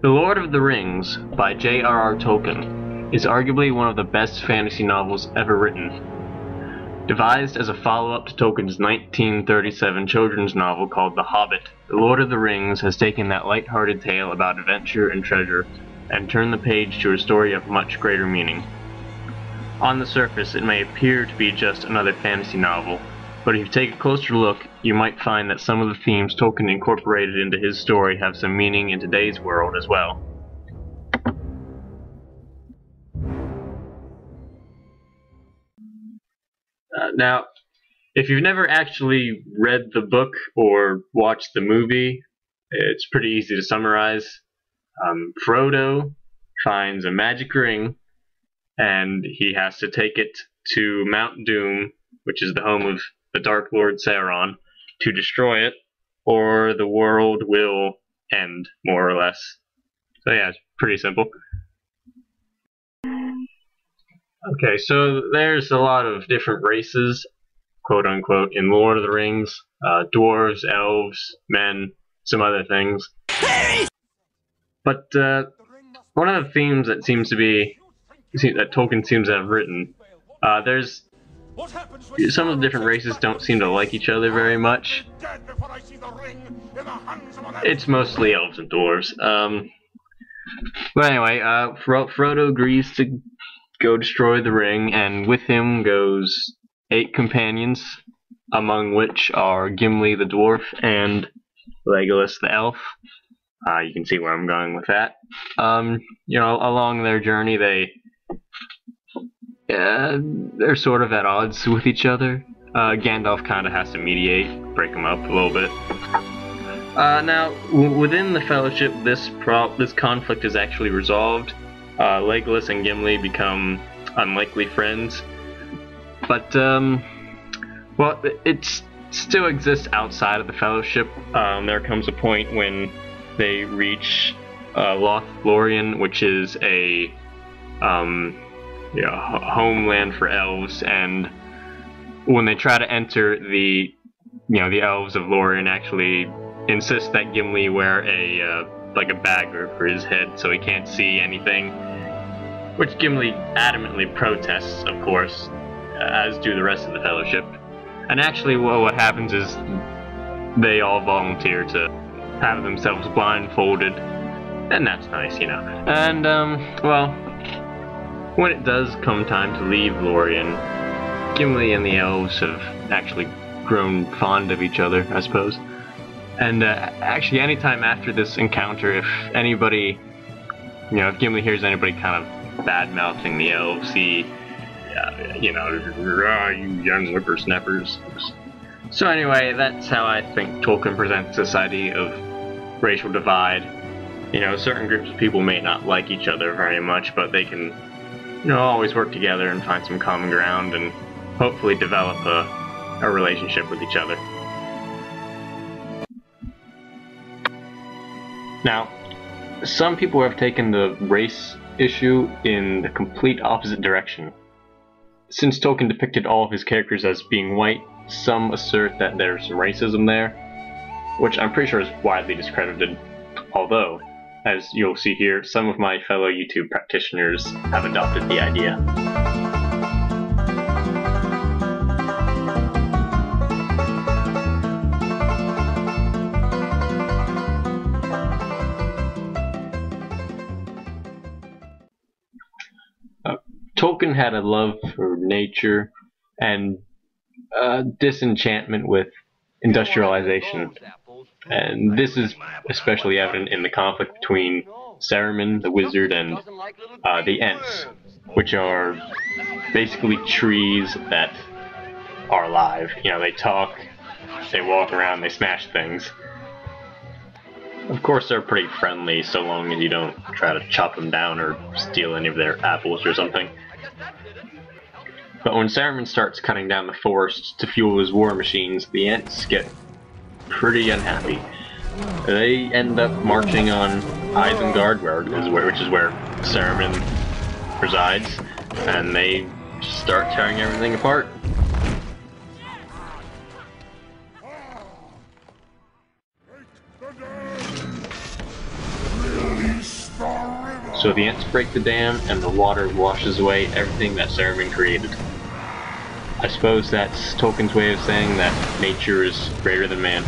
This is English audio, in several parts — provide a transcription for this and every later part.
The Lord of the Rings by J.R.R. Tolkien is arguably one of the best fantasy novels ever written. Devised as a follow-up to Tolkien's 1937 children's novel called The Hobbit, The Lord of the Rings has taken that light-hearted tale about adventure and treasure and turned the page to a story of much greater meaning. On the surface, it may appear to be just another fantasy novel, but if you take a closer look, you might find that some of the themes Tolkien incorporated into his story have some meaning in today's world as well. Now, if you've never actually read the book or watched the movie, it's pretty easy to summarize. Frodo finds a magic ring, and he has to take it to Mount Doom, which is the home of the Dark Lord Sauron, to destroy it, or the world will end, more or less. So yeah, it's pretty simple. Okay, so there's a lot of different races, quote-unquote, in Lord of the Rings. Dwarves, elves, men, some other things. But one of the themes that that Tolkien seems to have written, there's some of the different races don't seem to like each other very much. It's mostly elves and dwarves. But anyway, Frodo agrees to go destroy the ring, and with him goes 8 companions, among which are Gimli the dwarf and Legolas the elf. You can see where I'm going with that. Along their journey, they're sort of at odds with each other. Gandalf kind of has to mediate, break them up a little bit. Now, within the Fellowship, this conflict is actually resolved. Legolas and Gimli become unlikely friends, but it still exists outside of the Fellowship. There comes a point when they reach Lothlorien, which is a homeland for elves, and when they try to enter, the elves of Lorien actually insist that Gimli wear a bag over his head so he can't see anything, which Gimli adamantly protests, of course, as do the rest of the Fellowship. And actually, what happens is they all volunteer to have themselves blindfolded, and that's nice, And, when it does come time to leave Lorien, Gimli and the elves have actually grown fond of each other, I suppose. And actually, anytime after this encounter, if anybody, if Gimli hears anybody kind of bad-mouthing the elves, you young whippersnappers. So anyway, that's how I think Tolkien presents this idea of racial divide. Certain groups of people may not like each other very much, but they can, always work together and find some common ground and hopefully develop a relationship with each other. Now, some people have taken the race issue in the complete opposite direction. Since Tolkien depicted all of his characters as being white, some assert that there's some racism there, which I'm pretty sure is widely discredited, although, as you'll see here, some of my fellow YouTube practitioners have adopted the idea. Tolkien had a love for nature and disenchantment with industrialization, and this is especially evident in the conflict between Saruman, the wizard, and the Ents, which are basically trees that are alive. They talk, they walk around, they smash things. Of course, they're pretty friendly so long as you don't try to chop them down or steal any of their apples or something. But when Saruman starts cutting down the forest to fuel his war machines, the Ents get pretty unhappy. They end up marching on Isengard, which is where Saruman resides, and they start tearing everything apart. Release So the Ents break the dam, and the water washes away everything that Saruman created. I suppose that's Tolkien's way of saying that nature is greater than man.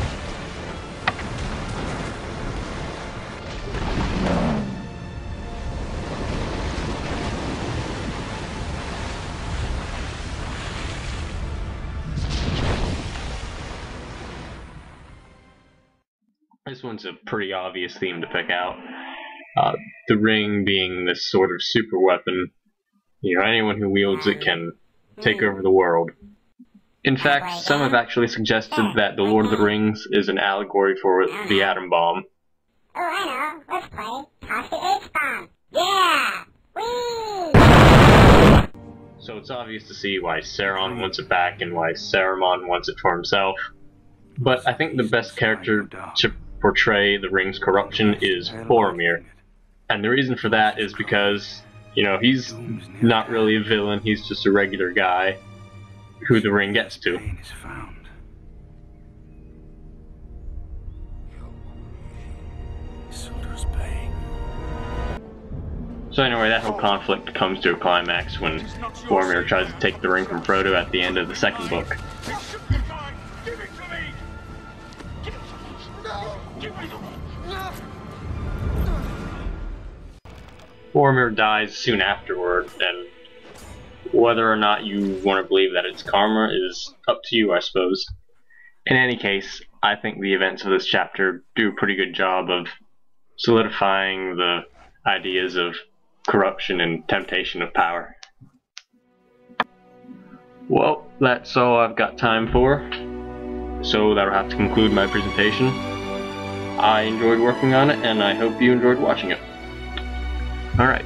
This one's a pretty obvious theme to pick out. The ring being this sort of super weapon. You know, anyone who wields it can take over the world. In fact, some have actually suggested that The Lord of the Rings is an allegory for the atom bomb. Oh, I know. Let's play Toss the H-Bomb. Yeah! Whee! So it's obvious to see why Sauron wants it back and why Saruman wants it for himself. But I think the best character to portray the ring's corruption is Boromir. And the reason for that is because, you know, he's not really a villain, he's just a regular guy who the ring gets to. So anyway, that whole conflict comes to a climax when Boromir tries to take the ring from Frodo at the end of the second book. Boromir dies soon afterward, and whether or not you want to believe that it's karma is up to you, I suppose. In any case, I think the events of this chapter do a pretty good job of solidifying the ideas of corruption and temptation of power. Well, that's all I've got time for, so that'll have to conclude my presentation. I enjoyed working on it, and I hope you enjoyed watching it. Alright.